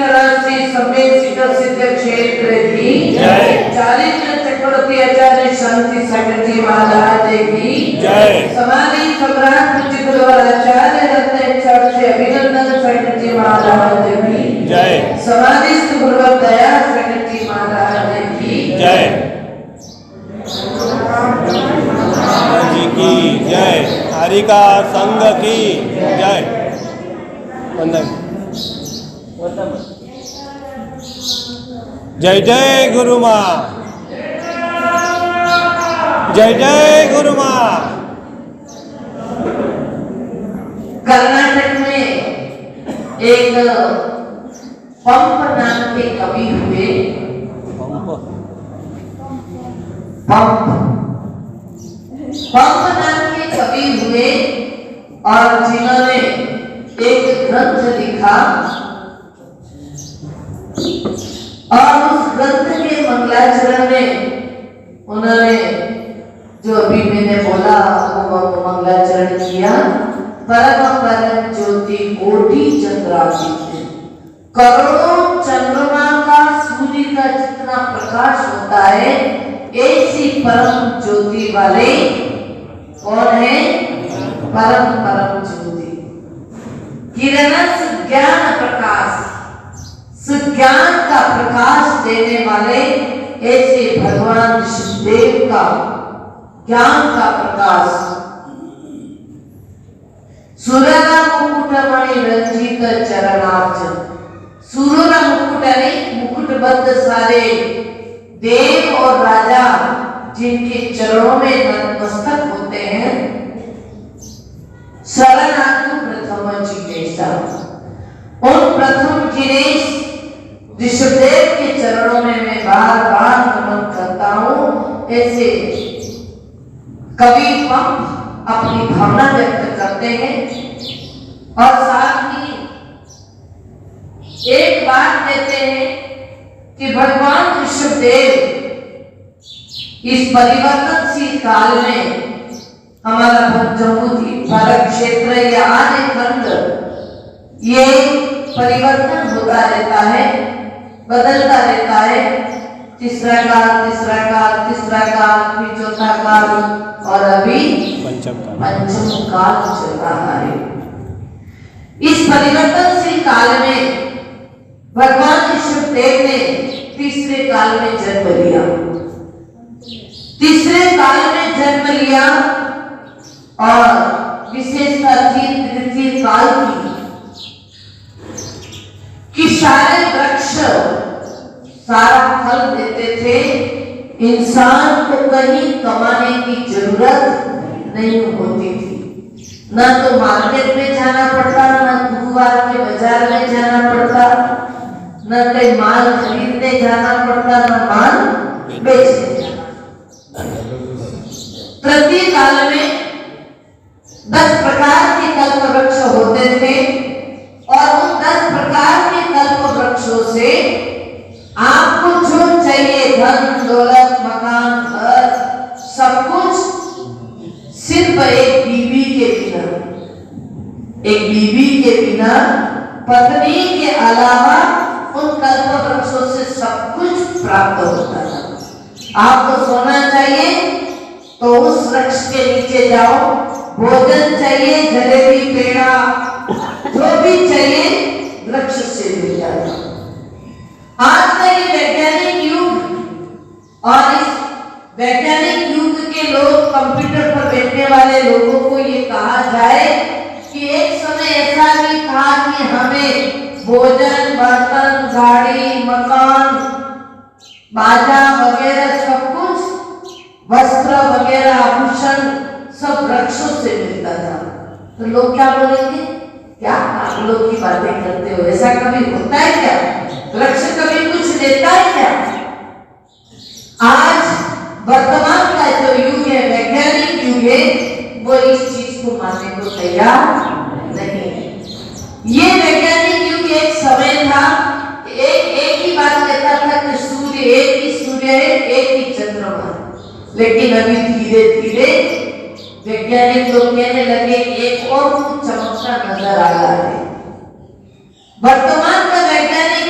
तरह से समेत सिद्ध क्षेत्र की जय। चारित्र चक्रवर्ती आचार्य शांति सागर जी महाराज की जय। समाधि सम्राट पूज्य गुरुवर आचार्य रत्न से अभिनंदन सागर जी महाराज की जय। समाधि गुरुवर दया सागर जी महाराज की जय। जी की जय। हरि का संघ की जय। वंदन। जय जय गुरु माँ। जय जय गुरु माँ। कर्नाटक में एक पंप नाम के कवि हुए। पंप नाम के कवि हुए और जिन्होंने एक ग्रंथ लिखा और उस ग्रंथ के मंगलाचरण में उन्होंने जो अभी मैंने बोला वो मंगलाचरण किया। परम परम ज्योति कोटि चंद्रादित्य, करोड़ों चंद्रमा का सूर्य का जितना प्रकाश होता है ऐसी परम ज्योति वाले कौन है? परम ज्योति किरण ज्ञान प्रकाश, सुज्ञान का प्रकाश देने वाले ऐसे भगवान शिवदेव का ज्ञान का प्रकाश। सूररा मुकुटमणि रंजित चरणार्चन, सूररा मुकुट मुकुटबद्ध सारे देव और राजा जिनके चरणों में नतमस्तक होते हैं। शरणागत प्रथम जिनेशा, उन प्रथम जिनेश ऋषभदेव के चरणों में मैं बार बार नमन करता हूँ। ऐसे कवि पंप अपनी भावना व्यक्त करते हैं और साथ ही एक बात कहते हैं कि भगवान ऋषभदेव इस परिवर्तनशील काल में हमारा जम्बूद्वीप भारत क्षेत्र या आदि खंड ये परिवर्तन होता रहता है, बदलता रहता है। तीसरा काल, फिर चौथा काल और अभी पंचम काल चल रहा है। इस परिवर्तनशील काल में भगवान ऋषभदेव ने तीसरे काल में जन्म लिया। तीसरे काल में जन्म लिया और विशेषता थी तृतीय काल की सारे वृक्ष सारा फल देते थे। इंसान को कहीं कमाने की जरूरत नहीं होती थी, ना तो मार्केट में जाना पड़ता, ना गुरुवार के बाजार में जाना पड़ता, ना कहीं माल खरीदने जाना पड़ता, ना माल बेचने जाना। प्रति काल में 10 प्रकार के कल्प वृक्ष होते थे और उन 10 प्रकार के कल्प वृक्षों से आपको जो चाहिए, धन दौलत मकान घर सब कुछ, सिर्फ एक बीवी के बिना पत्नी के अलावा उन कल्प वृक्षों से सब कुछ प्राप्त होता है। आपको सोना चाहिए तो उस वृक्ष के नीचे जाओ, भोजन चाहिए जलेबी पेड़ा जो भी चाहिए वृक्ष से मिल जाता। आज का ये वैज्ञानिक युग और इस वैज्ञानिक युग के लोग कंप्यूटर पर बैठने वाले लोगों को ये कहा जाए कि एक समय ऐसा भी था कि हमें भोजन, बर्तन, गाड़ी, मकान, बाजा वगैरह सब कुछ, वस्त्र वगैरह, आभूषण सब वृक्षों से मिलता था। तो लोग क्या बोलेंगे? क्या आप लोग की बातें करते हो? ऐसा कभी होता है क्या? वृक्ष कभी कुछ देता है क्या? आज वर्तमान का जो युग है, वैज्ञानिक युग है, वो इस चीज को मानने को तैयार नहीं है। ये वैज्ञानिक युग एक समय था, एक ही बात कहता था कि सूर्य एक ही सूर्य है, एक ही चंद्रमा। लेकिन अभी धीरे धीरे वैज्ञानिक लोग कहने लगे एक और चमकता नजर आ रहा है। वर्तमान का वैज्ञानिक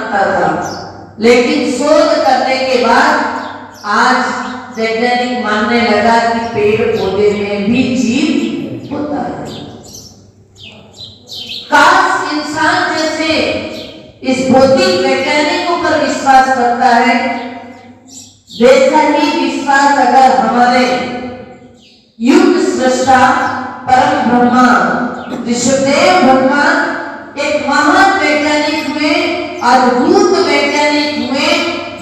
मानता था, लेकिन शोध करने के बाद आज वैज्ञानिक मानने लगा कि पेड़ पौधे में भी जीव होता है। काश इंसान जैसे इस भौतिक वैज्ञानिकों पर विश्वास करता है, वैसा ही विश्वास अगर हमारे युग सृष्टा परम ब्रह्मा ऋषभदेव भगवान एक महान वैज्ञानिक हुए, अद्भुत वैज्ञानिक हुए,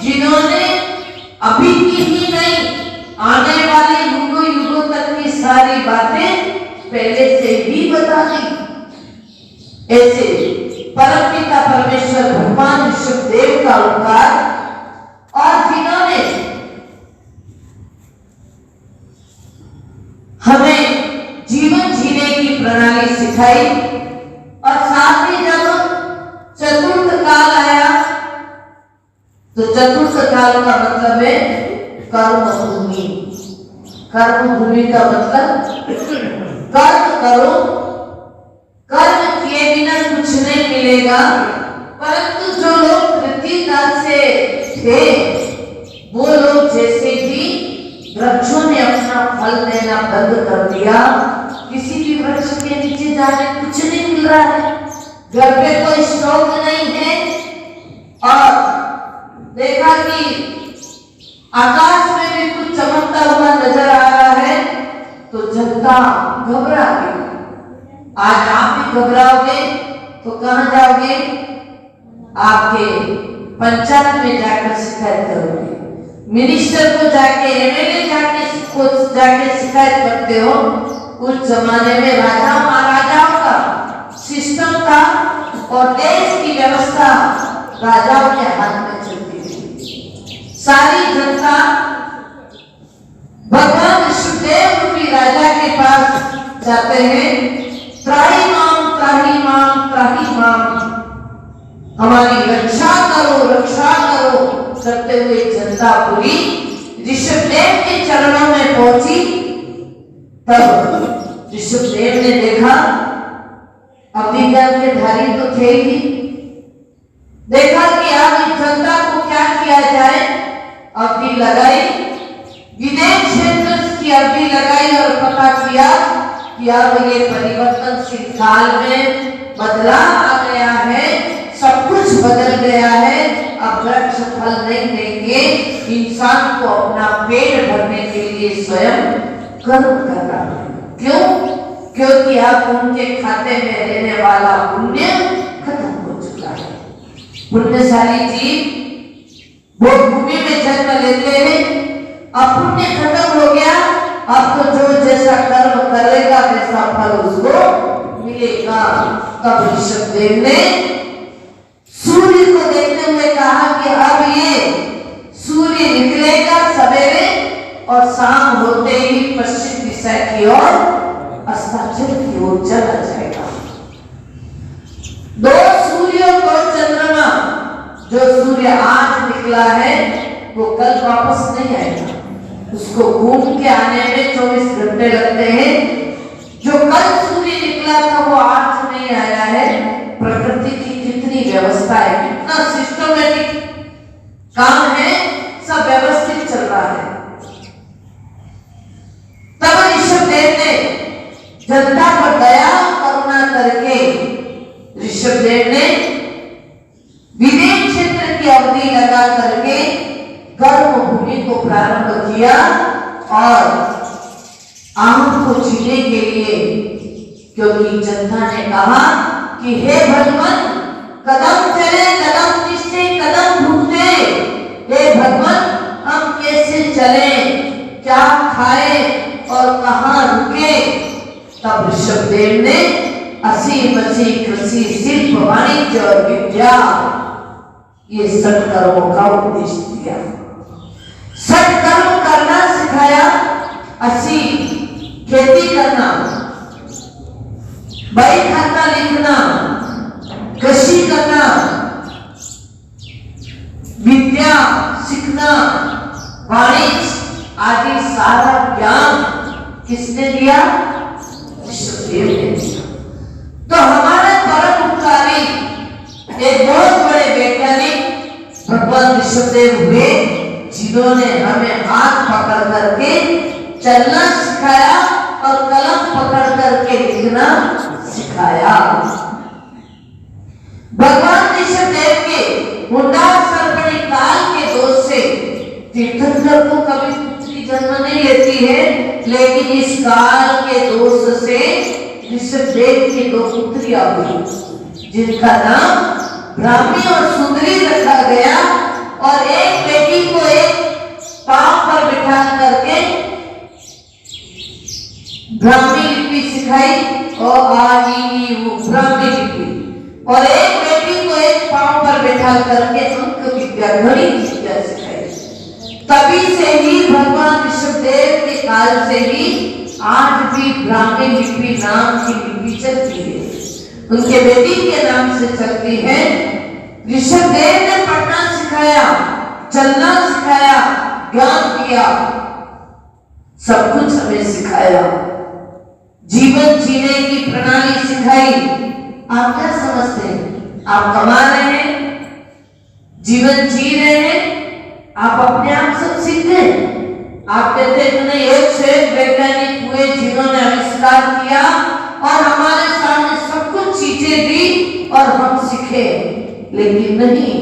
जिन्होंने अभी की ही नहीं आने वाले युगों युगों तक की सारी बातें पहले से ही बता दी। ऐसे परमपिता परमेश्वर भगवान ऋषभदेव का अवतार, और जिन्होंने हमें जीवन जीने की प्रणाली सिखाई, और साथ ही जब चतुर्थ काल आया तो चतुर्थ काल का मतलब है कर्म भूमि। कर्म भूमि का मतलब कर्म करो, कर्म किए बिना कुछ नहीं मिलेगा। परंतु जो लोग कृतिकाल से थे, वो लोग जैसे ही वृक्षों ने अपना फल देना बंद कर दिया, किसी भी वृक्ष के नीचे जाने कुछ नहीं मिल रहा है, घर पे कोई स्टॉक नहीं है, और देखा कि आकाश में भी कुछ चमकता हुआ नजर आ रहा है, तो जनता घबरा गई। आज आप भी घबराओगे तो कहां जाओगे? आपके पंचायत में जाकर शिकायत करोगे, मिनिस्टर को जाके, एमएलए जाके शिकायत करते हो। उस जमाने में राजा महाराजाओं का सिस्टम था, और देश की व्यवस्था राजाओं के हाथ में चलती थी। सारी जनता भगवान ऋषभदेव रूपी राजा के पास जाते हैं, त्राही माम त्राही माम त्राही माम, हमारी रक्षा करो रक्षा करो करते हुए जनता पूरी ऋषभदेव के चरणों में पहुंची। तब ऋषभदेव ने देखा, अभी ज्ञान के धारी तो थे ही, देखा कि अब इस जनता को क्या किया जाए। अवधि लगाई, विदेश क्षेत्र की अवधि लगाई, और पता किया कि अब ये परिवर्तनशील काल में बदलाव आ गया है, सब कुछ बदल गया है। अब वृक्ष फल नहीं देंगे, इंसान को अपना पेट भरने के लिए स्वयं कर्म करना है। क्यों? क्योंकि अब उनके खाते में रहने वाला पुण्य खत्म हो चुका है। पुण्यशाली जीव वो भूमि में जन्म लेते हैं, अब पुण्य खत्म हो गया, अब तो जो जैसा कर्म करेगा वैसा फल उसको मिलेगा। तब ऋषभदेव ने सूर्य को देखते हुए कहा कि अब ये सूर्य निकलेगा सवेरे, और शाम होते ही पश्चिम दिशा की ओर अस्ताचल की ओर चला जाएगा। दो सूर्य और दो चंद्रमा, जो सूर्य आज निकला है वो कल वापस नहीं आएगा, उसको घूम के आने में 24 घंटे लगते हैं। जो कल सूर्य निकला था वो आज नहीं आया है। प्रकृति की कितनी व्यवस्था है, कितना सिस्टमेटिक काम है, सब व्यवस्थित चल रहा है। तब ऋषभदेव ने जनता पर दया करुणा करके ऋषभदेव ने विदेश क्षेत्र की अवधि लगा करके कर्म भूमि को प्रारंभ किया, और आम को जीने के लिए, क्योंकि जनता ने कहा कि हे भगवान, कदम चले कदम निश्चय कदम भूखते, हे भगवान हम कैसे चले, क्या खाए और कहां रुके। तब ऋषभदेव ने असीम कृषि शिल्प वाणिज्य और विद्या, ये सत्कर्मों का उपदेश दिया। सत्कर्म करना सिखाया, असी खेती करना, बही खाता लिखना, कृषि करना, विद्या सीखना, वाणिज्य आदि सारा ज्ञान किसने दिया? ऋषभदेव ने दिया। तो हमारे परम उपकारी एक बहुत बड़े वैज्ञानिक भगवान ऋषभदेव हुए जिन्होंने हमें हाथ पकड़ करके चलना सिखाया और कलम पकड़ करके लिखना सिखाया। भगवान ऋषभदेव के मुंडा सर्पणी काल के दोष से तीर्थंकर को कभी पुत्री जन्म नहीं लेती है, लेकिन इस काल के दोष से ऋषभदेव की 2 पुत्रियां हुई जिनका नाम ब्राह्मी और सुंदरी रखा गया, और एक बेटी को एक पांव पर बिठा करके ब्राह्मी लिपि सिखाई और आ ई ऊ ब्राह्मी लिपि, और एक बेटी को एक पांव पर बैठा करके अंक विद्या गणित विद्या सिखाई। तभी से ही भगवान ऋषभदेव के काल से ही आज भी ब्राह्मी लिपि नाम की लिपि चलती है, उनके बेटी के नाम से चलती है। ऋषभदेव ने पढ़ना सिखाया, चलना सिखाया, ज्ञान दिया, सब कुछ हमें सिखाया, जीवन जीने की प्रणाली सिखाई। आप क्या समझते हैं? आप कमा रहे हैं, जीवन जी रहे हैं, आप अपने आप सब सीख गए? आप कहते हैं कि एक से एक वैज्ञानिक हुए जिन्होंने आविष्कार किया और हमारे सामने सब कुछ चीजें दी और हम सीखे, लेकिन नहीं,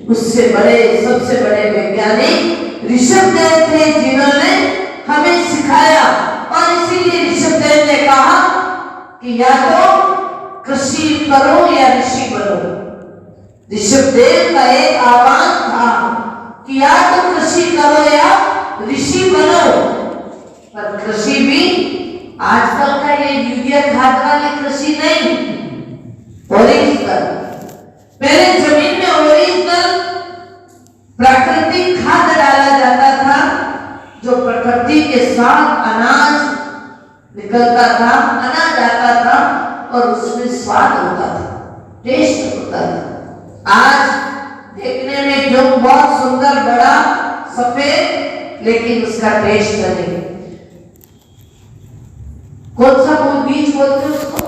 उससे बड़े सबसे बड़े वैज्ञानिक ऋषभदेव थे जिन्होंने हमें सिखाया। और इसीलिए ऋषभदेव ने कहा कि या तो कृषि करो या ऋषि बनो। ऋषभदेव का एक आह्वान था कि या तो कृषि करो या ऋषि बनो। पर कृषि भी आजकल का ये यूरिया खाद वाली कृषि नहीं, ओरिजिनल, पहले जमीन में ओरिजिनल प्राकृतिक खाद डाला जाता था, जो प्रकृति के साथ अनाज निकलता था, अनाज आता था और उसमें स्वाद होता था, टेस्ट होता था। आज देखने में जो बहुत सुंदर बड़ा सफेद, लेकिन उसका टेस्ट नहीं। कौन सा वो बीज बोलते हैं उसको?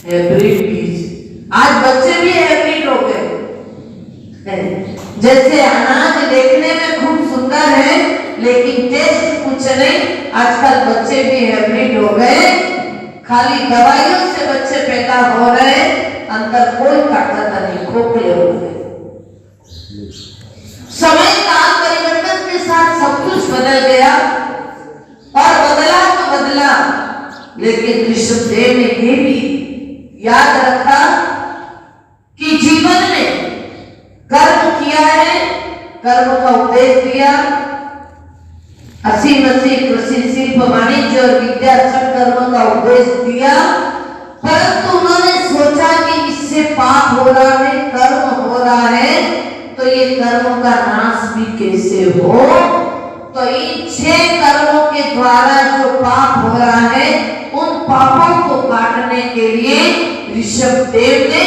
हाइब्रिड बीज। आज बच्चे भी हाइब्रिड हो गए। जैसे अनाज देखने में खूब सुंदर है, लेकिन टेस्ट कुछ नहीं। आजकल बच्चे भी हाइब्रिड हो गए, खाली दवाइयों से बच्चे पैदा हो रहे, अंदर कोई ताकत नहीं, खोखले हो गए। समय काल परिवर्तन के साथ सब कुछ बदल गया, और बदला तो बदला, लेकिन ऋषभदेव ने ये भी याद रखा कि जीवन में कर्म किया है, कर्म का उपदेश दिया, असीम कृषि शिल्प वाणिज्य और विद्या सब कर्म का उपदेश दिया, परंतु उन्होंने सोचा कि इससे पाप हो रहा है, कर्म हो रहा है, तो ये कर्मों का नाश भी कैसे हो। तो इन 6 कर्मों के द्वारा जो पाप हो रहा है, उन पापों को काटने के लिए ऋषभदेव ने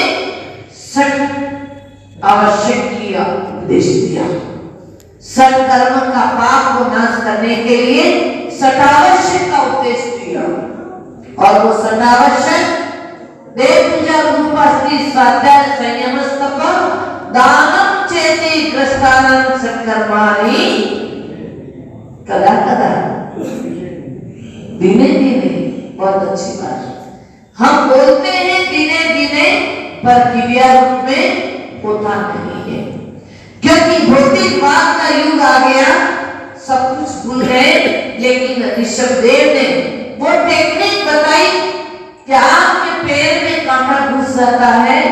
सठ आवश्यक किया उपदेश दिया। सत्कर्म का पाप को नाश करने के लिए सटावश्यक का उपदेश दिया, और वो सटावश्यक देव पूजा, गुरुपास्ति, स्वाध्याय, संयम, तप, दानम चेति ग्रस्तानम सत्कर्माणि कदा कदा, दिने दिने। बहुत अच्छी बात। हम बोलते हैं दिने दिने, पर क्रिया रूप में होता नहीं है, क्योंकि भौतिकवाद का युग आ गया, सब कुछ भूल गए। लेकिन ऋषभदेव ने वो टेक्निक बताई कि आपके पैर में कांटा घुस जाता है,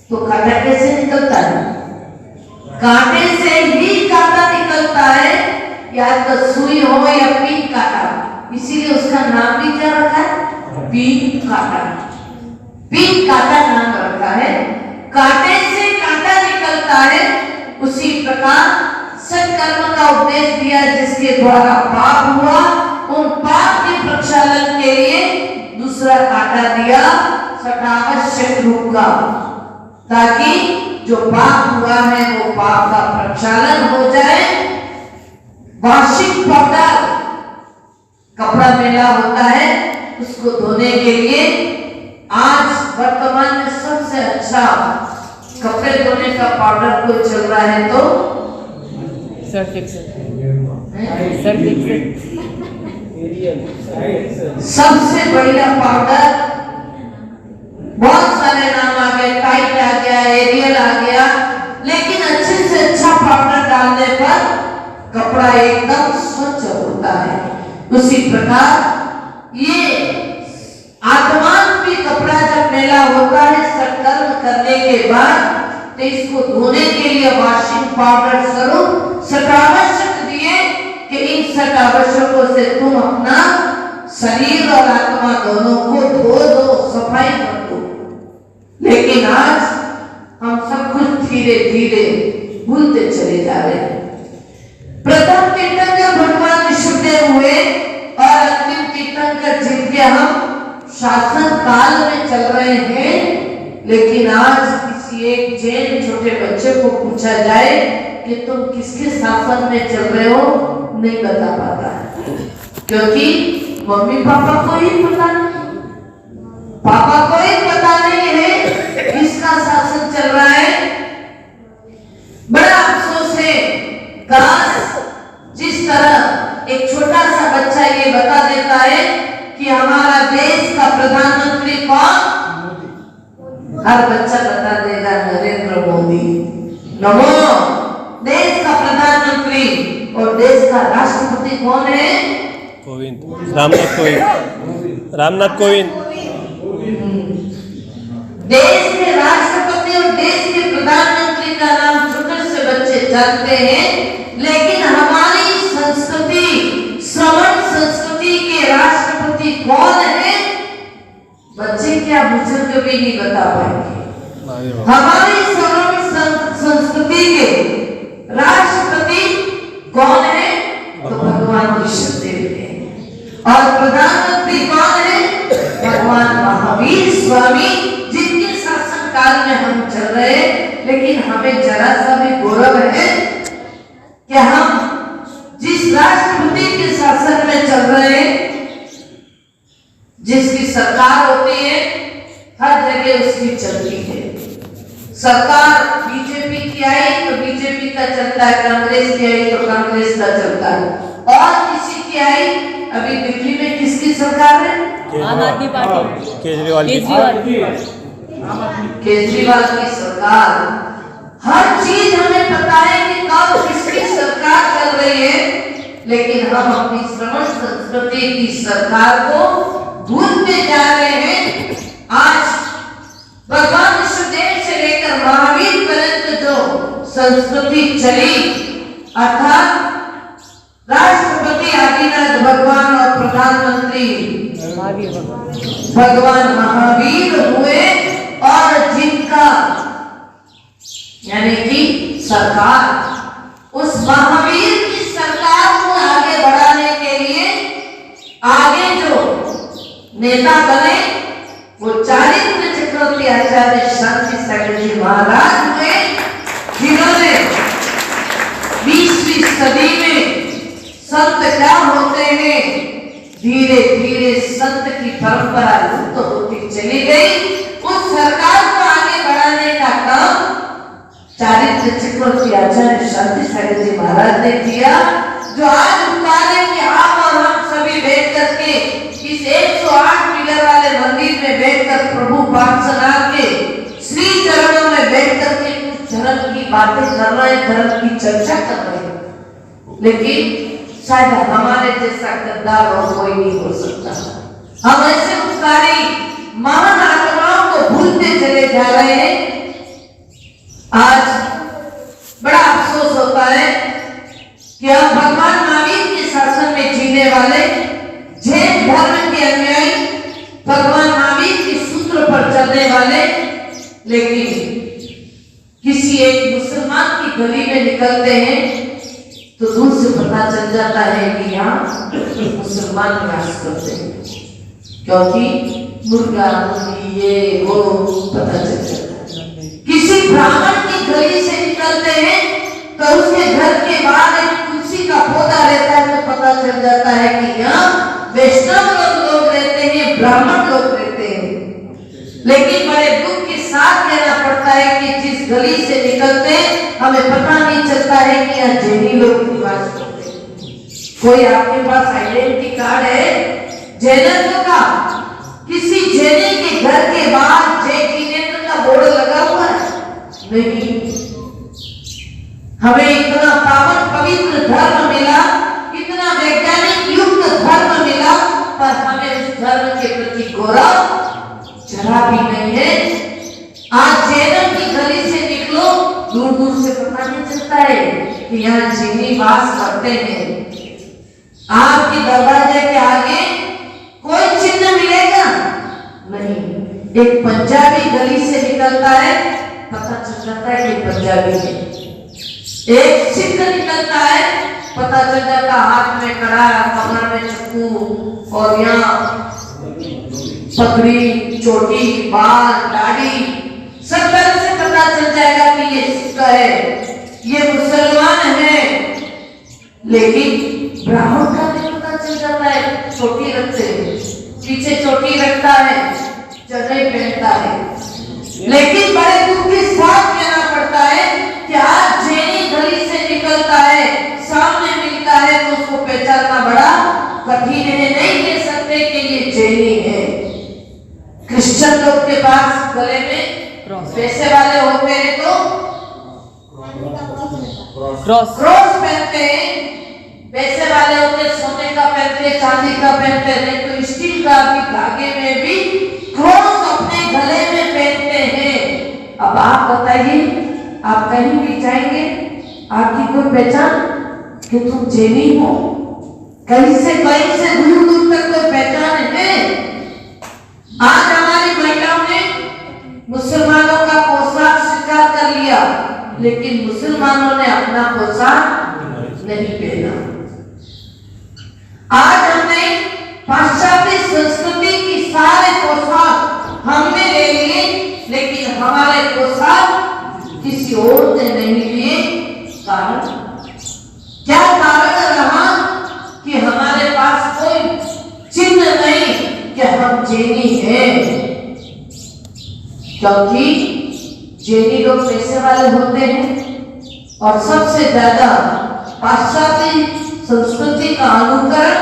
तो कांटा कैसे निकलता है? कांटे से ही कांटा निकलता है, या तो सुई हो या पीन कांटा, इसीलिए उसका नाम भी क्या रखा है? पीन कांटा। पीन कांटा नाम रखा है। कांटे से कांटा निकलता है, उसी प्रकार सत्कर्म का उपदेश दिया, जिसके द्वारा पाप हुआ, उन पाप के प्रक्षालन के लिए दूसरा कांटा दिया, सटावश्यक रूप का, ताकि जो पाप हुआ है वो पाप का प्रक्षालन हो जाए। वार्षिक पौधा कपड़ा मेला होता है, उसको धोने के लिए आज वर्तमान में सबसे अच्छा कपड़े धोने का पाउडर कोई चल रहा है तो सर्फ एक्सेल सबसे बढ़िया पाउडर, बहुत सारे नाम आ गए, टाइट आ गया, एरियल आ गया, लेकिन अच्छे से अच्छा पाउडर डालने पर कपड़ा एकदम स्वच्छ होता है। उसी प्रकार ये आत्मा भी कपड़ा जब मेला होता है सत्कर्म करने के बाद, तो इसको धोने के लिए वॉशिंग पाउडर स्वरूप सटावश्यक दिए कि इन सटावश्यकों से तुम अपना शरीर और आत्मा दोनों को धो दो, सफाई कर दो। लेकिन आज हम सब कुछ धीरे धीरे भूलते चले जा रहे हैं। प्रथम तीर्थंकर भगवान ऋषभदेव हुए और अंतिम तीर्थंकर जिनके हम शासन काल में चल रहे हैं, लेकिन आज किसी एक जैन छोटे बच्चे को पूछा जाए कि तुम किसके शासन में चल रहे हो, नहीं बता पाता है, क्योंकि मम्मी पापा को ही पता नहीं, पापा को ही पता नहीं है किसका शासन चल रहा है। बड़ा अफसोस है, काश जिस तरह एक छोटा सा बच्चा ये बता देता है कि हमारा देश का प्रधानमंत्री कौन, हर बच्चा बता देगा नरेंद्र मोदी। नमो, देश का प्रधानमंत्री और देश का राष्ट्रपति कौन है? कोविंद, रामनाथ कोविंद, रामनाथ कोविंद। देश के राष्ट्रपति और देश के प्रधानमंत्री का नाम छोटे से बच्चे जानते हैं, लेकिन हमारी संस्कृति, श्रवण संस्कृति के राष्ट्रपति कौन है, बच्चे क्या बुजुर्ग भी नहीं बता पाएंगे। हमारी श्रवण संस्कृति के राष्ट्रपति कौन है? तो भगवान ऋषभदेव है। और प्रधानमंत्री कौन है? भगवान महावीर स्वामी, जिनके शासन काल में हम चल रहे हैं। लेकिन हमें जरा सा भी गौरव है कि हम जिस राष्ट्रपति के शासन में चल रहे हैं, जिसकी सरकार होती है, हर जगह उसकी चलती है। सरकार बीजेपी की आई तो बीजेपी का चलता है, कांग्रेस की आई तो कांग्रेस का चलता है, और किसी की आई, अभी दिल्ली में किसकी सरकार है? आम आदमी पार्टी, केजरीवाल की सरकार। हर चीज हमें पता है कि कब किसकी सरकार चल रही है, लेकिन हम अपनी श्रवण संस्कृति की सरकार को भूलते जा रहे हैं। आज भगवान ऋषभदेव से लेकर महावीर पर्यंत जो संस्कृति चली, अर्थात राष्ट्रपति आदिनाथ भगवान और प्रधानमंत्री भगवान महावीर हुए, और जिनका यानी कि सरकार, उस महावीर की सरकार को आगे बढ़ाने के लिए आगे जो नेता बने वो चारित्र चक्रवर्ती आचार्य शांति सागर जी महाराज हुए, जिन्होंने 20वीं सदी में संत क्या होते हैं, धीरे धीरे संत की परंपरा लुप्त होती चली गई। उस सरकार को आगे बढ़ाने का काम चारित्र चक्रवर्ती आचार्य शांति सागर जी महाराज ने किया, जो आज उतारे कि आप और हम सभी बैठ करके इस 108 पिलर वाले मंदिर में बैठकर प्रभु पाठशाला के श्री चरणों में बैठ करके कुछ धर्म की बातें कर रहे हैं, धर्म की चर्चा कर रहे हैं, लेकिन शायद हमारे जैसा गद्दार और कोई नहीं हो सकता। हम ऐसे उपकारी महान आत्माओं को भूलते चले जा रहे हैं। आज बड़ा अफसोस होता है कि हम भगवान महावीर के शासन में जीने वाले जैन धर्म के अनुयायी, भगवान महावीर के सूत्र पर चलने वाले, लेकिन किसी एक मुसलमान की गली में निकलते हैं तो दूर से पता चल जाता है कि यहाँ मुसलमान निवास करते हैं, क्योंकि मुर्गा मुर्गी ये वो पता चल जाता है। किसी ब्राह्मण की गली से निकलते हैं तो उसके घर के बाहर एक तुलसी का पौधा रहता है, तो पता चल जाता है कि यहाँ वैष्णव लोग रहते हैं, ब्राह्मण लोग रहते हैं। लेकिन बड़े दुख के साथ कहना पड़ता है कि जिस यहाँ जैनी लोग निवास करते हैं। कोई आपके पास आइडेंटिटी कार्ड है जैनत्व का? किसी जैनी के घर के बाहर जय जिनेन्द्र का बोर्ड लगा हुआ है? नहीं। हमें इतना पावन पवित्र धर्म मिला, इतना वैज्ञानिक युक्त धर्म मिला, पर हमें उस धर्म के प्रति गौरव जरा भी नहीं है। आज जैनों की गली से निकलो, दूर दूर से पता नहीं चलता है कि यहाँ जैनी वास करते हैं। आपके दरवाजे के आगे कोई चिन्ह मिलेगा नहीं। एक पंजाबी गली से निकलता है, पता चल जाता है कि पंजाबी है। एक सिख निकलता है, पता चल जाता हाथ में कड़ा, कमर में चक्कू, और यहाँ पगड़ी, चोटी, बाल, दाढ़ी, सब तरह से पता चल जाएगा कि ये सिख है, ये मुसलमान है। लेकिन ब्राह्मण का भी पता चल जाता है, चोटी रखते हैं, पीछे चोटी रखता है, चढ़ाई पहनता है। लेकिन बड़े दुख के साथ कहना पड़ता है कि आज जैनी गली से निकलता है, सामने मिलता है तो उसको पहचानना बड़ा कठिन है। नहीं कह सकते कि ये जैनी है। क्रिश्चियन लोग के पास गले में पैसे वाले होते हैं तो क्रॉस पहनते हैं, पैसे वाले होते सोने का पहनते, चांदी का पहनते, नहीं तो स्टील का भी धागे में भी क्रॉस अपने गले में पहनते हैं। अब आप बताइए, आप कहीं भी जाएंगे, आपकी कोई पहचान कि तुम जैनी हो? कहीं से दूर दूर तक कोई पहचान है? आज हमारी महिलाओं ने मुसलमानों का पोशाक स्वीकार कर लिया, लेकिन मुसलमानों ने अपना पोशाक नहीं पहना। आज हमने पाश्चात्य संस्कृति की सारे पोशाक हमने ले लिए, लेकिन हमारे पोशाक किसी और ने नहीं लिए। कारण क्या कारण रहा कि हमारे पास कोई चिन्ह नहीं कि हम जैनी हैं। क्योंकि जैनी लोग पैसे वाले होते हैं और सबसे ज्यादा पाश्चात्य संस्कृति का अनुकरण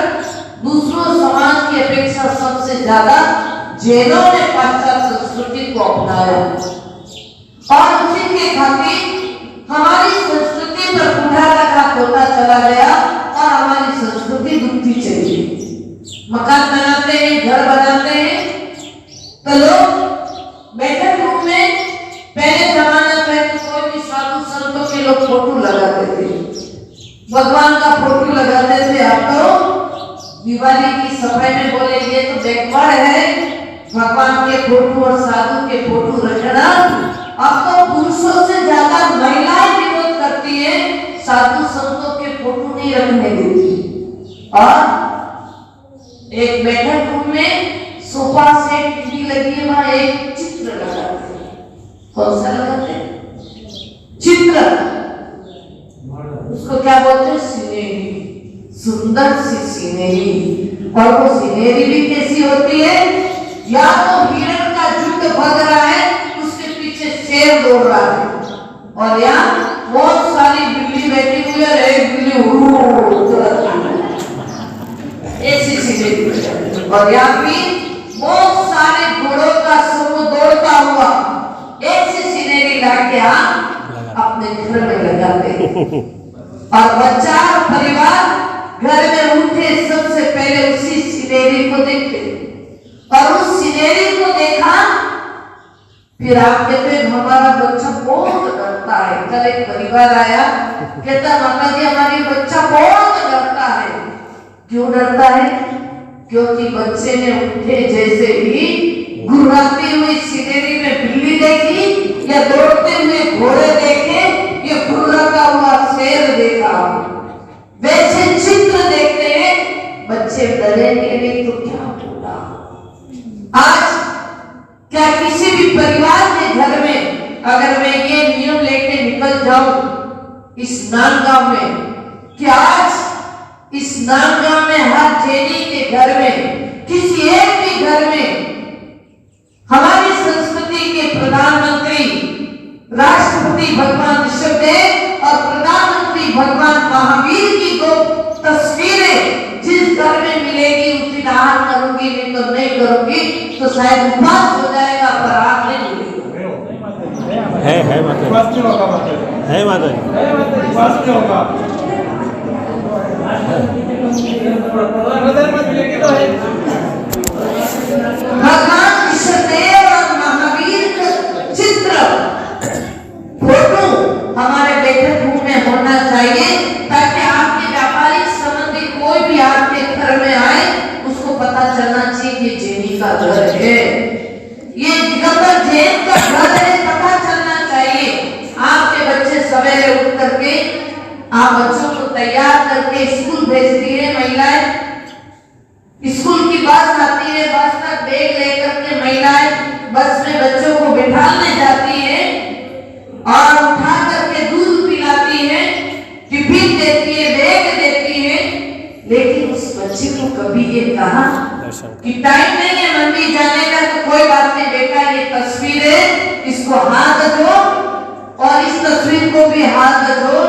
दूसरों समाज की अपेक्षा सबसे ज्यादा जैनों ने पाश्चात्य संस्कृति को अपनाया, और उसी के खातिर हमारी संस्कृति पर कुठाराघात होता चला गया और हमारी संस्कृति डूबती चली गई। मकान बनाते हैं, घर बनाते हैं, तो लोग बैठक रूम में पहले जमाना में कोई भी साधु संतों के लोग फोटो लगाते थे, भगवान का फोटो लगाते थे। आप तो दिवाली की सफाई में बोले ये तो बैकवर्ड है, भगवान के फोटो और साधु के फोटो रखना। अब तो पुरुषों से ज्यादा महिलाएं विरोध करती है, साधु संतों के फोटो नहीं रखने देती। और एक बैठक रूम में सोफा सेट, टीवी लगी है, वहां एक चित्र लगाते हैं। कौन सा लगाते हैं? चित्र। उसको क्या बोलते हैं? सिनेरी। सुंदर सी सिनेरी। और वो सिनेरी भी कैसी होती है? या तो हिरण का झुंड भग रहा है, उसके पीछे शेर दौड़ रहा है, और यहाँ बहुत सारी बिल्ली बैठी हुई है, एक बिल्ली ऐसी सिनेरी। और यहाँ भी बहुत सारे घोड़ों का समूह दौड़ता हुआ ऐसी सिनेरी लाके अपने घर में लगाते हैं। और बच्चा और परिवार घर में उठे सबसे पहले उसी सिनेरी को देखते, और उस सिनेरी को देखा फिर आप कहते हैं हमारा बच्चा बहुत डरता है। कल एक परिवार आया, कहता माता जी हमारी बच्चा बहुत डरता है। क्यों डरता है? क्योंकि बच्चे ने उठे जैसे ही गुर्राती हुई सिनेरी में बिल्ली देखी या दौड़ते हुए घोड़े देखे या गुर्राता हुआ शेर देखा, वैसे चित्र देखते हैं बच्चे डरेंगे नहीं तो क्या होगा। आज क्या किसी भी परिवार के घर में अगर मैं ये नियम लेके निकल जाऊं इस नांदगांव में कि आज इस नांदगांव में हर जैनी के घर में, किसी एक भी घर में हमारी संस्कृति के प्रधानमंत्री राष्ट्रपति भगवान ऋषभदेव और प्रधानमंत्री भगवान महावीर की दो तस्वीरें जिस घर में मिलेगी उसी दान करूंगी, नहीं तो नहीं करूंगी, तो शायद उपवास हो जाएगा पर आग नहीं मिलेगी। है माता जी, है माता जी। भगवान कृष्णदेव और महावीर का चित्र फोटो हमारे बैठक रूम में होना चाहिए, ताकि आपके व्यापारिक संबंधी कोई भी आपके घर में आए उसको पता चलना चाहिए कि जैनी का घर है, ये दिगंबर जैन का घर है, पता चलना चाहिए। आपके बच्चे सवेरे उठ करके आप बच्चों को तैयार करके स्कूल भेजती है महिलाएं, स्कूल की बस आती है, बस तक बैग लेकर के महिलाएं बस में बच्चों को बिठाने जाती है और उठा करके दूध पिलाती है, टिफिन देती है, बैग देती है, लेकिन उस बच्चे को कभी ये कहा कि टाइम नहीं है मंदिर जाने का, तो कोई बात नहीं बेटा, ये तस्वीर है, इसको हाथ दो और इस तस्वीर को भी हाथ दो,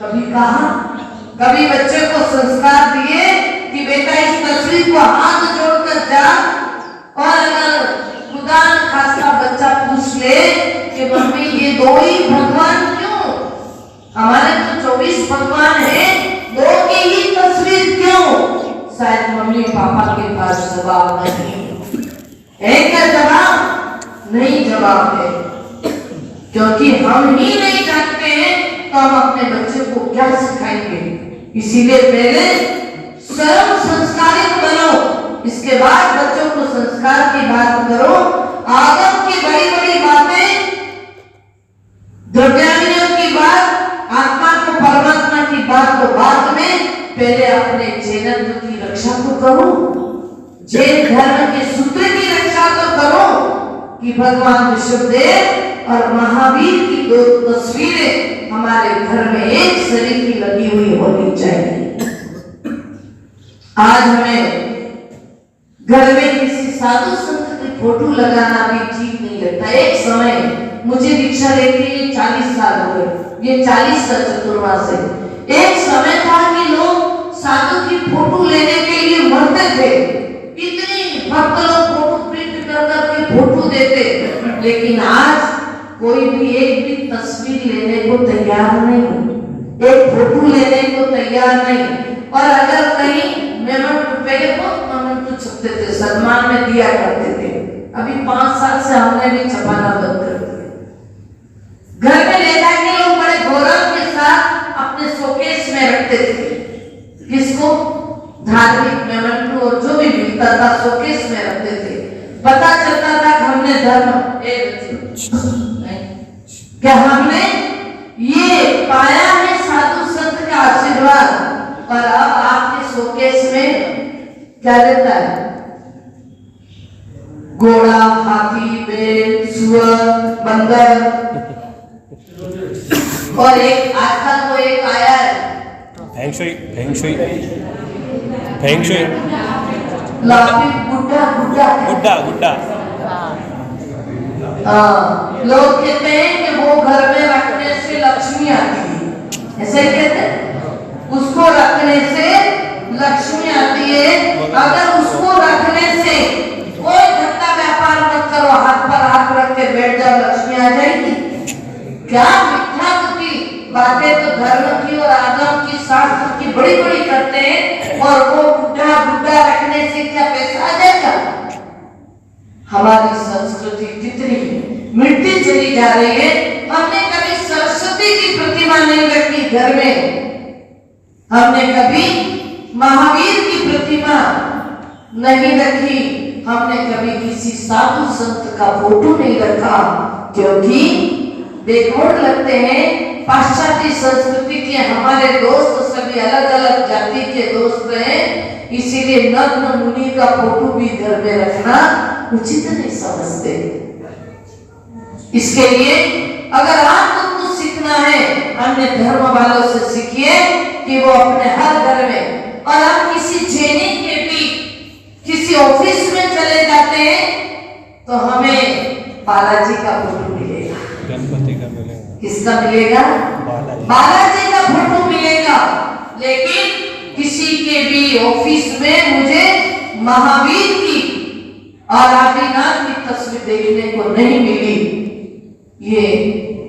कभी कहा? कभी बच्चे को संस्कार दिए कि बेटा इस तस्वीर को हाथ जोड़कर जा, और अगर खुदा न खास्ता बच्चा पूछ ले कि मम्मी ये दो ही भगवान क्यों, हमारे तो 24 भगवान है, दो की ही तस्वीर क्यों, शायद मम्मी पापा के पास जवाब नहीं है। क्या जवाब? नहीं जवाब है, क्योंकि हम ही नहीं जानते हैं तो हम अपने बच्चे को क्या सिखाएंगे। इसीलिए पहले स्वयं संस्कारित बनो, इसके बाद बच्चों को संस्कार की बात करो। आगम की बड़ी बड़ी बातें, द्रव्यानियों की बात, आत्मा को परमात्मा की बात को बाद में, पहले अपने जैनत्व की रक्षा तो करो, जैन धर्म के सूत्र की रक्षा तो करो कि भगवान विष्णुदेव और महावीर की दो तस्वीरें हमारे घर में एक शरीर की लगी हुई होनी चाहिए। आज हमें घर में किसी साधु संत की फोटो लगाना भी ठीक नहीं लगता। एक समय मुझे दीक्षा लेके 40 साल हो गए, ये 40 साल चतुर्मास है। एक समय था कि लोग साधु की फोटो लेने के लिए मरते थे, इतनी भक्त लोग फोटो प्रिंट कर करके फोटो देते, लेकिन आज कोई भी एक भी तस्वीर लेने को तैयार नहीं, एक फोटो लेने को तैयार नहीं। और अगर कहीं मेमोरेंडम, पहले बहुत मेमोरेंडम छपते थे, सम्मान में दिया करते थे, अभी 5 साल से हमने भी छपाना बंद कर दिया। घर में ले जाके लोग बड़े गौरव के साथ अपने शोकेस में रखते थे, किसको? धार्मिक मेमोरेंडम और जो भी मिलता था शोकेस में रखते थे। पता चलता था कि हमने धर्म क्या हमने ये पाया है साधु संत का आशीर्वाद, पर अब आपके शोकेस में क्या रहता है? घोड़ा, हाथी, बैल, सुअर, बंदर, और एक आजकल को एक आया है फेंगशुई गुड्डा लोग कहते हैं कि वो घर में रखने से लक्ष्मी आती है, ऐसे कहते हैं, उसको रखने से लक्ष्मी आती है। अगर उसको रखने से कोई धंधा व्यापार मत करो, हाथ पर हाथ रख के बैठ जाओ, लक्ष्मी आ जाएगी क्या? मिथ्यात्व की बातें तो धर्म की और आगम की, शास्त्र की बड़ी बड़ी करते हैं, और वो बुढ़ा रखने से क्या पैसा आ जाएगा? हमारी संस्कृति कितनी मिटती चली जा रही है। हमने कभी सरस्वती की प्रतिमा नहीं रखी घर में, हमने कभी महावीर की प्रतिमा नहीं रखी, हमने कभी किसी साधु संत का फोटो नहीं रखा, क्योंकि बैकवर्ड लगते हैं। पाश्चात्य संस्कृति के हमारे दोस्त सभी अलग अलग जाति के दोस्त हैं, इसीलिए नग्न मुनि का फोटो भी घर में रखना उचित नहीं समझते। इसके लिए अगर आपको कुछ सीखना है, अन्य धर्म वालों से सीखिए कि वो अपने हर घर में, और आप किसी जैनी के भी किसी ऑफिस में चले जाते हैं तो हमें बालाजी का फोटो मिलेगा। गणपति का मिलेगा। किसका मिलेगा? बालाजी का फोटो मिलेगा। क्योंकि ऑफिस में मुझे महावीर की और आदिनाथ की तस्वीर देखने को नहीं मिली। ये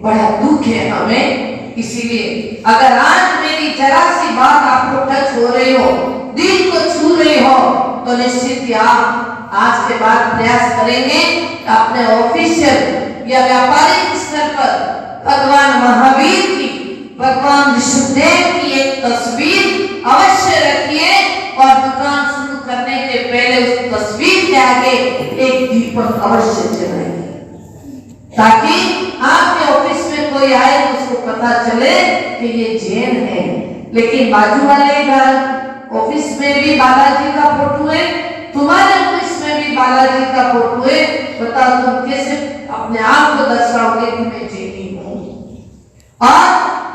बड़ा दुख है हमें। इसीलिए अगर आज मेरी जरा सी बात आपको टच हो रही हो, दिल को छू रही हो, तो निश्चित ही आप आज के बाद प्रयास करेंगे अपने ऑफिशियल या व्यापारिक स्तर पर भगवान महावीर की, भगवान ऋषभदेव की एक तस्वीर अवश्य रखिए और दुकान शुरू करने के पहले उस तस्वीर के आगे एक दीपक अवश्य जलाइए, ताकि आपके ऑफिस में कोई आए तो उसको पता चले कि ये जैन है। लेकिन बाजू वाले घर ऑफिस में भी बालाजी का फोटो है, तुम्हारे ऑफिस में भी बालाजी का फोटो है, बताओ तुम कैसे अपने आप को दर्शाओगे कि मैं जैनी हूँ। और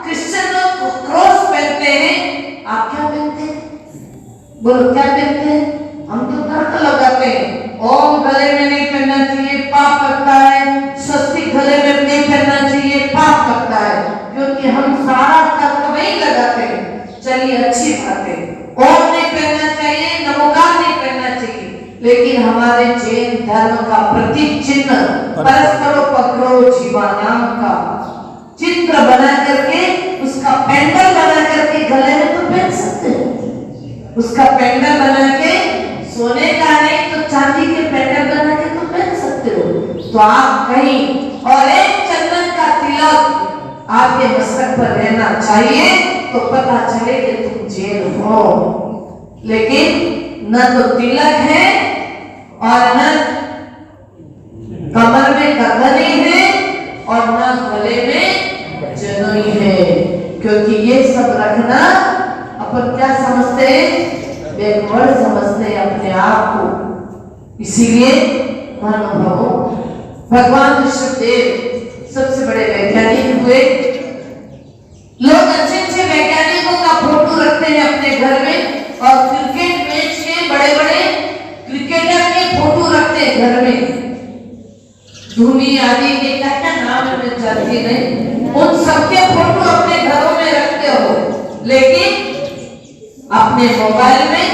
क्रिश्चियन लोग क्रॉस पहनते हैं, आप क्या पहनते हैं? बोलो क्या पहनते हैं? हम तो तर्क लगाते हैं, ओम गले में नहीं पहनना चाहिए, पाप करता है, स्वस्तिक गले में नहीं पहनना चाहिए, पाप करता है, क्योंकि हम सारा तर्क वही लगाते हैं। चलिए अच्छी बात है, ओम नहीं पहनना चाहिए, नमोकार नहीं पहनना चाहिए, लेकिन हमारे जैन धर्म का प्रतीक चिन्ह परस्परो पकड़ो जीवानाम का चित्र बना करके, उसका पेंडल बना करके गले में तो पहन सकते हैं। उसका पेंडल बना के, सोने का नहीं तो चांदी के पेंडल बना के तो पहन सकते हो। तो आप कहीं और एक चंदन का तिलक आपके मस्तक पर रहना चाहिए, तो पता चले कि तुम जैन हो। लेकिन न तो तिलक है और न कमर में कंगनी है और न गले में जनोई है, क्योंकि ये सब रखना अपन क्या समझते हैं? बैकवर्ड समझते हैं अपने आप को। इसीलिए महानुभावों, भगवान ऋषभदेव सबसे बड़े वैज्ञानिक हुए। लोग अच्छे अच्छे वैज्ञानिकों का फोटो रखते हैं अपने घर में और क्रिकेट मैच के बड़े बड़े क्रिकेटर के फोटो रखते हैं घर में। धोनी आदि के क्या क्या नाम है मैं जानती नहीं, उन सबके फोटो अपने घरों में रखते हो, लेकिन अपने मोबाइल में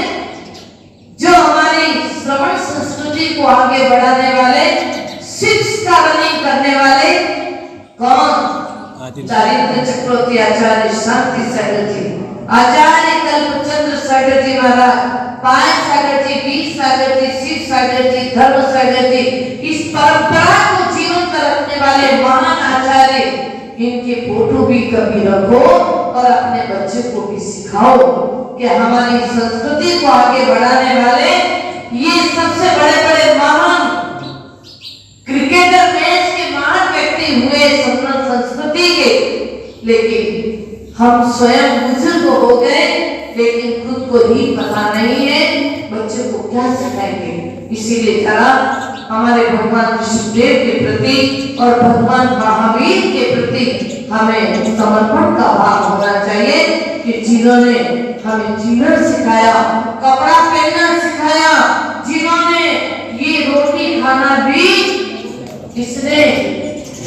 जो हमारी श्रवण संस्कृति को आगे बढ़ाने वाले, शिक्षा रनिंग करने वाले कौन? चारित्र चक्रवर्ती आचार्य शांति सागर जी, आचार्य कल्पचंद्र सागर जी महाराज, पायन सागर जी, बीस सागर जी, शिव सागर जी, धर्म सागर जी, इस परंपरा को जीवंत रखने वाले महान आचार्य, इनके फोटो भी कभी रखो और अपने बच्चे को भी सिखाओ कि हमारी संस्कृति को आगे बढ़ाने वाले ये सबसे बड़े बड़े महान क्रिकेटर मैच के महान व्यक्ति हुए संस्कृति के, लेकिन हम स्वयं बुजुर्ग हो गए, लेकिन खुद को ही पता नहीं है बच्चे को क्या सिखाएंगे। इसीलिए जरा हमारे भगवान ऋषभदेव के प्रति और भगवान महावीर के प्रति हमें समर्पण का भाव होना चाहिए कि जिन्होंने हमें जीवन सिखाया, कपड़ा पहनना सिखाया, जिन्होंने ये रोटी खाना भी किसने?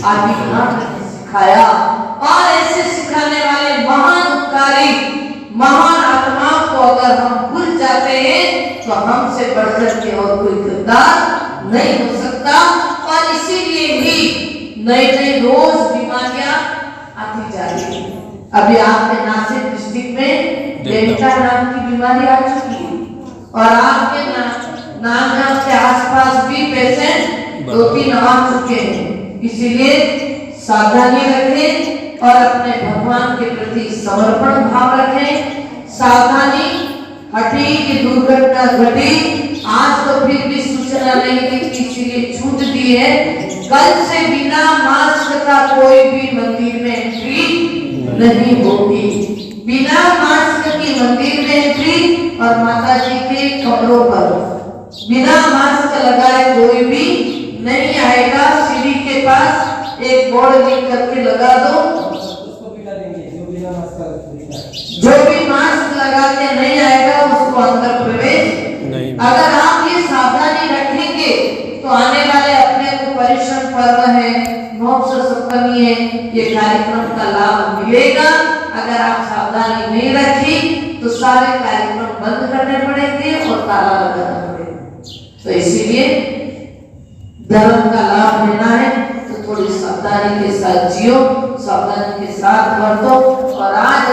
आदिनाथ ने सिखाया। और ऐसे सिखाने वाले महान उपकारी, महान आत्माओं को अगर हम भूल जाते हैं तो हमसे बढ़कर के और कोई गद्दार नहीं हो सकता। और इसीलिए ही नई नई रोज बीमारियां आती जा रही है। अभी आपके नासिक डिस्ट्रिक्ट में डेल्टा नाम की बीमारी आ चुकी है और आपके नाम के आसपास भी पेशेंट 2-3 आ चुके हैं। इसीलिए सावधानी रखें और अपने भगवान के प्रति समर्पण भाव रखें। सावधानी हटी कि दुर्घटना घटी, आज तो फिर भी सूचना नहीं दी, इसीलिए छूट दी है। कल से बिना मास्क का कोई भी मंदिर में एंट्री नहीं होगी। बिना मास्क की मंदिर में एंट्री और माता जी के कमरों पर बिना मास्क लगाए कोई भी नहीं आएगा। सीढ़ी के पास एक बोर्ड लिख करके लगा दो, जो भी मास्क लगा के नहीं आएगा उसको अंदर प्रवेश नहीं। अगर आप ये सावधानी रखेंगे तो आने वाले अपने को परिश्रम पर्व है, मोक्ष सप्तमी है, ये कार्यक्रम का लाभ मिलेगा। अगर आप सावधानी नहीं रखी तो सारे कार्यक्रम बंद करने पड़ेंगे और ताला लगाना पड़ेगा। तो इसीलिए धर्म का लाभ लेना है तो थोड़ी सावधानी के साथ जियो, सावधानी के साथ बरतो। और आज